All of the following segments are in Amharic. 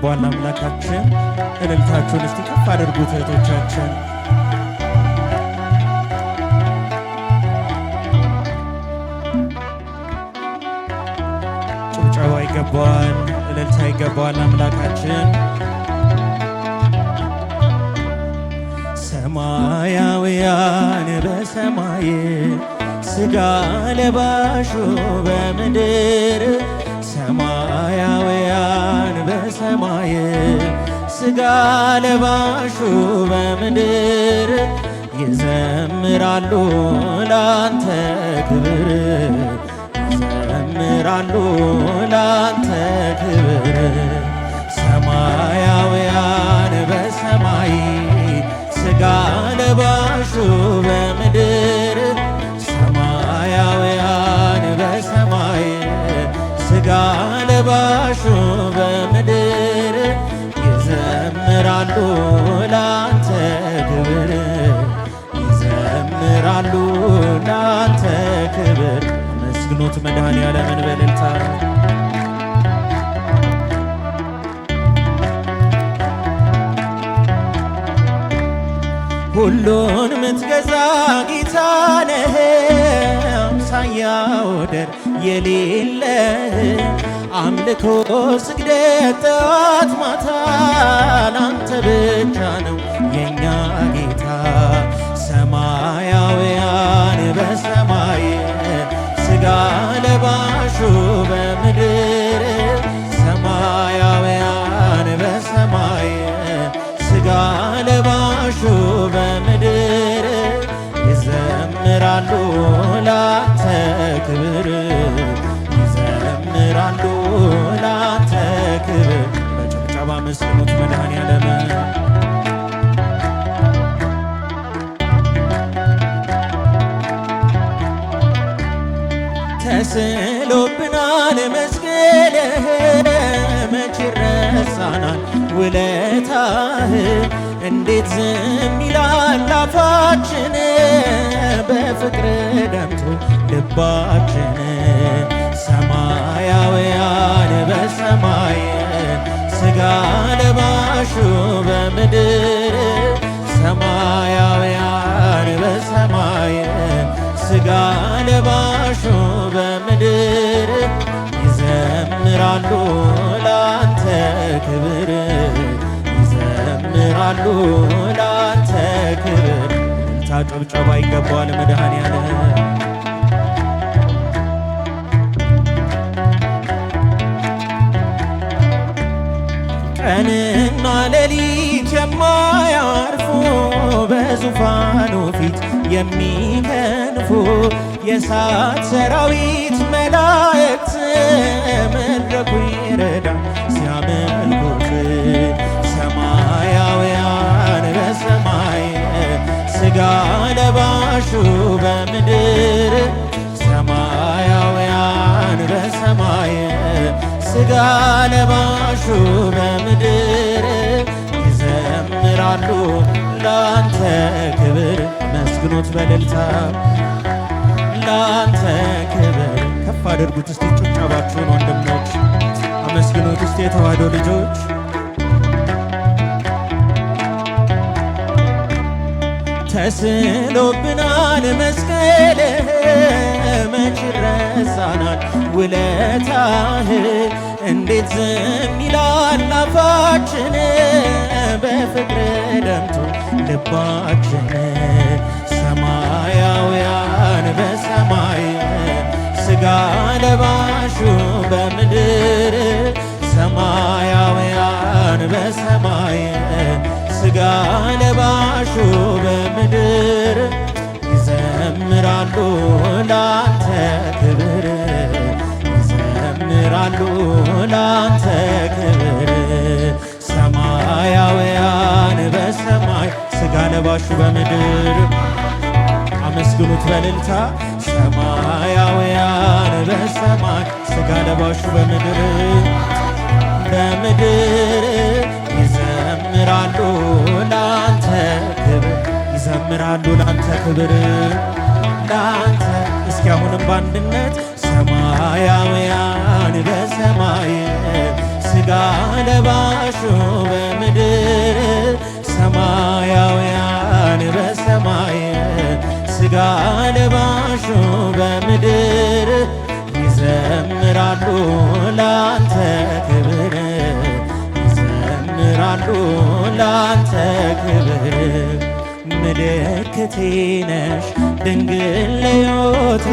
ይገባዋል አምላካችን። እልልታችሁን እስቲ ከፍ አድርጉት እህቶቻችን። ጭብጨባ ይገባዋል፣ እልልታ ይገባዋል አምላካችን። ሰማያውያን በሰማይ ሥጋ ለባሹ በምድር ሰማያውያን በሰማይ ሥጋ ለባሹ በምድር ይዘምራሉ ላንተ ክብር ይዘምራሉ ላንተ ክብር ሰማያውያን በሰማይ ሥጋ ለባሹ በምድር ሰማያውያን በሰማይ ሥጋ ለባሹ በምድር ይዘምራሉ ላንተ ክብር ይዘምራሉ ላንተ ክብር። አመስግኖት መድኃኔዓለምን በእልልታ ሁሉን ምትገዛ ጌታ ነህ አምሳያ ወደር የሌለህ አምልኮ ስግደት ጠዋት ማታ ላንተ ብቻ ነው የኛ ጌታ። ሰማያውያን በሰማይ ሥጋ ለባሹ በምድር ሰማያውያን በሰማይ ሥጋ ለባሹ በምድር ይዘምራሉ ላንተ ክብር ይዘምራሉ ላንተ ክብር። በጭብጨባ መስግኑት መድኃኔዓለምን። ተስሎብናል መስቀልህ መች ይረሳናል ውለታህ እንዴት ዝም ይላል አፋችን በፍቅር ደምቶ ልባችን ሰማያውያን በሰማይ ሥጋ ለባሹ በምድር ሰማያውያን በሰማይ ሥጋ ለባሹ በምድር ይዘምራሉ ላንተ ክብር ይዘምራሉ ላንተ ክብር። እልልታ ጭብጨባ ይገባዋል መድኃኔዓለም። ቀንና ሌሊት የማያርፉ በዙፋኑ ፊት የሚከንፉ የእሳት ሰራዊት መላእክት መድረኩ ይረዳ ሲያመልኩት ሰማያውያን በሰማይ ሥጋ ለባሹ በምድር ሰማያውያን በሰማይ ሥጋ ለባሹ በምድር ይዘምራሉ ላንተ ክብር። መስግኖት በእልልታ ላንተ ክብር። ከፍ አድርጉት እስቲ ጭብጨባችሁን ወንድሞች፣ አመስግኖት እስቲ የተዋሕዶ ልጆች። ተስሎብናል መስቀልህ መች ይረሳናል ውለታህ እንዴት ዝም ይላል አፋችን በፍቅር ደምቶ ልባችን ሰማያውያን በሰማይ ሥጋ ለባሹ በምድር ሰማያውያን በሰማይ ሥጋ ለባሹ በምድር ይዘምራሉ ላንተ ክብር ይዘምራሉ ላንተ ክብር ሰማያውያን በሰማይ ሥጋ ለባሹ በምድር አመስግኑት በእልልታ ሰማያውያን በሰማይ ሥጋ ለባሹ በምድር በምድር ይዘምራሉ ላንተ ክብር ይዘምራሉ ላንተ ክብር ላንተ። እስኪ አሁንም በአንድነት ሰማያውያን በሰማይ ሥጋ ለባሹ በምድር ሰማያውያን በሰማይ ሥጋ ለባሹ በምድር ይዘምራሉ ላንተ ክብር ይዘምራሉ ላንተ ክብር ምልክቴ ነሽ ድንግል ለዮቴ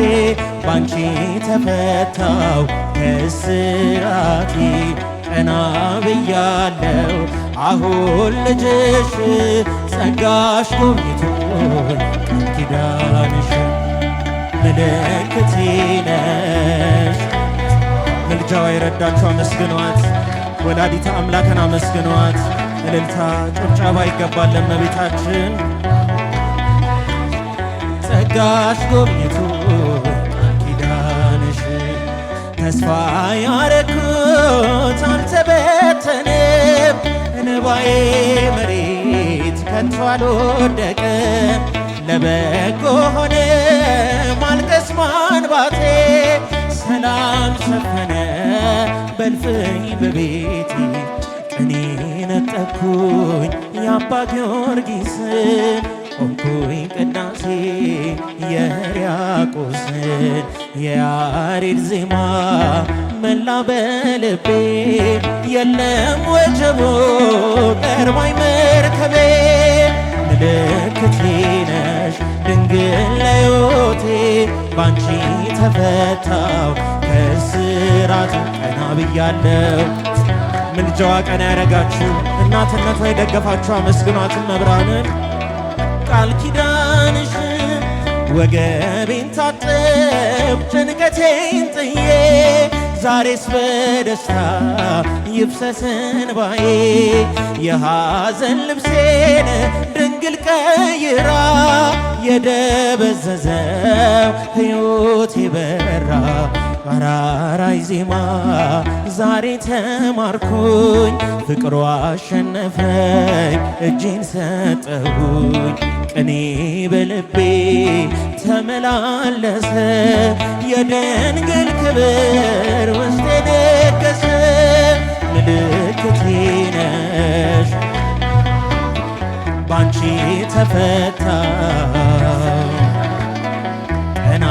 ባንቺ ተፈታው ከስራቴ ቀና ብያለው አሁን ልጅሽ ጸጋሽ ጎብኝቶኝ ኪዳንሽ ምልክቴ ነሽ። ምልጃዋ የረዳችሁ አመስግኗት። ወላዲተ አምላክን አመስግኗት። እልልታ ጭብጨባ ይገባል ለእመቤታችን። ጸጋሽ ጎብኝቶ ኪዳንሽ ተስፋ ያረኩት አልተበተንም እንባዬ መሬት ከቶ አልወደቀም ለበጎ ሆነ ማልቀስ ማንባቴ ሰላም ሰፈነ በልፍኝ በቤቴ ቅኔ ነጠኩኝ የአባ ጊዮርጊስን ቆምኩኝ ቅዳሴ የሕርያቆስን የያሬድ ዜማ መላ በልቤ የለም ወጀቦ ቀርባኝ መርከቤ ምልክቴ ነሽ ድንግል ለዮቴ ባንቺ ተፈታው ከስራቱ ቀና ብያለው። ምልጃዋ ቀና ያረጋችሁ እናትነቷ የደገፋችሁ አመስግኗትን መብራንን ቃል ኪዳንሽ ወገቤን ታጠብ ጭንቀቴን ጥዬ ዛሬስ በደስታ ይፍሰስ እንባዬ የሐዘን ልብሴን ድንግል ቀይራ የደበዘዘው ሕይወቴ በራ አራራይ ዜማ ዛሬ ተማርኩኝ ፍቅሯ አሸነፈኝ እጄን ሰጠሁኝ ቅኔ በልቤ ተመላለሰ የድንግል ክብር ውስጤ ነገሰ ምልክቴ ነሽ ባንቺ ተፈታው ቀና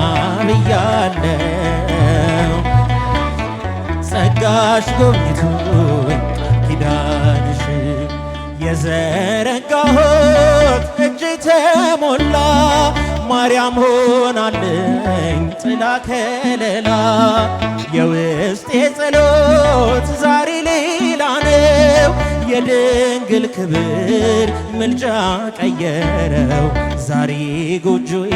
ብያለው ጸጋሽ ጎብኝቶኝ ኪዳንሽ የዘረጋሁት እጅ ተሞላ ማርያም ሆናለኝ ጥላ ከለላ የውስጤ ጸሎት ዛሬ ሌላ ነው የድንግል ክብር ምልጃ ቀየረው ዛሬ ጎጆዬ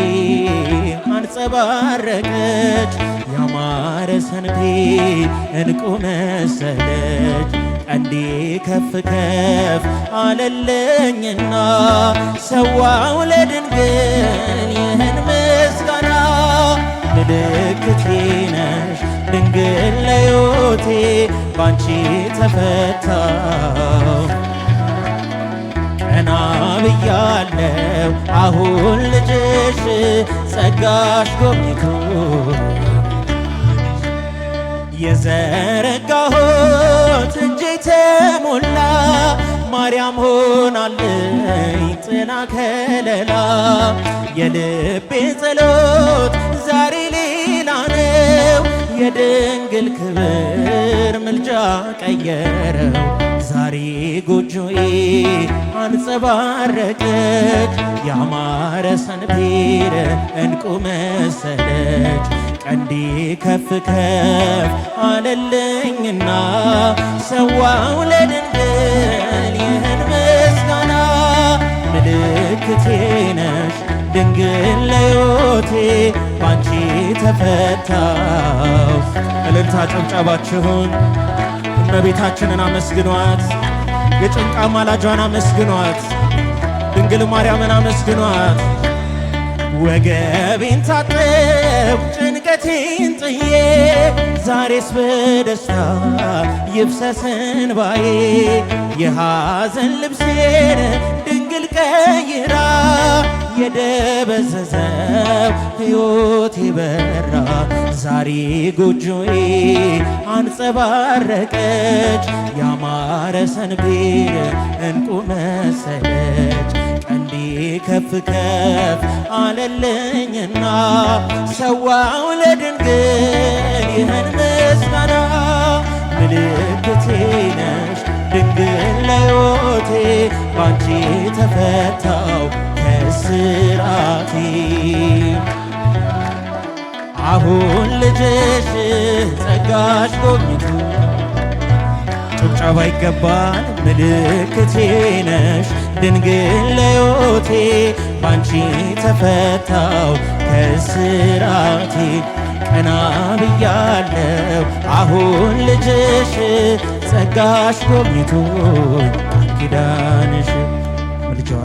አንጸባረቀች ያማረ ሰንፔር ዕንቁ መሰለች ቀንዴ ከፍ ከፍ አለለኝና ሰዋው ለድንግል ይህን ምስጋና ምልክቴ ነሽ ድንግል ለዮቴ ባንቺ ተፈታው ቀና ብያለው አሁን ልጅሽ ጸጋሽ ጎብኝቶ የዘረጋሁት እጄ ተሞላ ማርያም ሆናለኝ ጥላ ከለላ የልቤ ጸሎት ዛሬ ሌላ ነው የድንግል ክብር ምልጃ ቀየረው ዛሬ ጎጆዬ አንጸባረቀች ያማረ ሰንፔር ዕንቁ መሰለች ቀንዴ ከፍ ከፍ አለልኝና ሰዋው ለድንግል ይህን ምስጋና ምልክቴ ነሽ ድንግል ለዮቴ ባንቺ ተፈታው። እልልታ ጭብጨባችሁን እመቤታችንን አመስግኗት። የጭንቃ ማላጇን አመስግኗት። ድንግል ማርያምን አመስግኗት። ወገቤን ታጠብ ጭንቀቴን ጥዬ ዛሬስ በደስታ ይፍሰስ እንባዬ የሐዘን ልብሴን ድንግል ቀይራ የደበዘዘው ሕይወቴ በራ ዛሬ ጎጆዬ አንጸባረቀች ያማረ ሰንፔር እንቁ መሰለች ቀንዴ ከፍ ከፍ አለልኝና ሰዋው ለድንግል ይህን ምስጋና ምልክቴ ነሽ ድንግል ለሕይወቴ ባንቺ ተፈታው ከስራቴ አሁን ልጅሽ ጸጋሽ ጎብኝቶ ጭብጨባ ይገባል ምልክቴ ነሽ ድንግል ለሕይወቴ ባንቺ ተፈታው ከስራቴ ቀና ብያለው አሁን ልጅሽ ጸጋሽ ጎብኝቶ ኪዳንሽ ምልጃዋ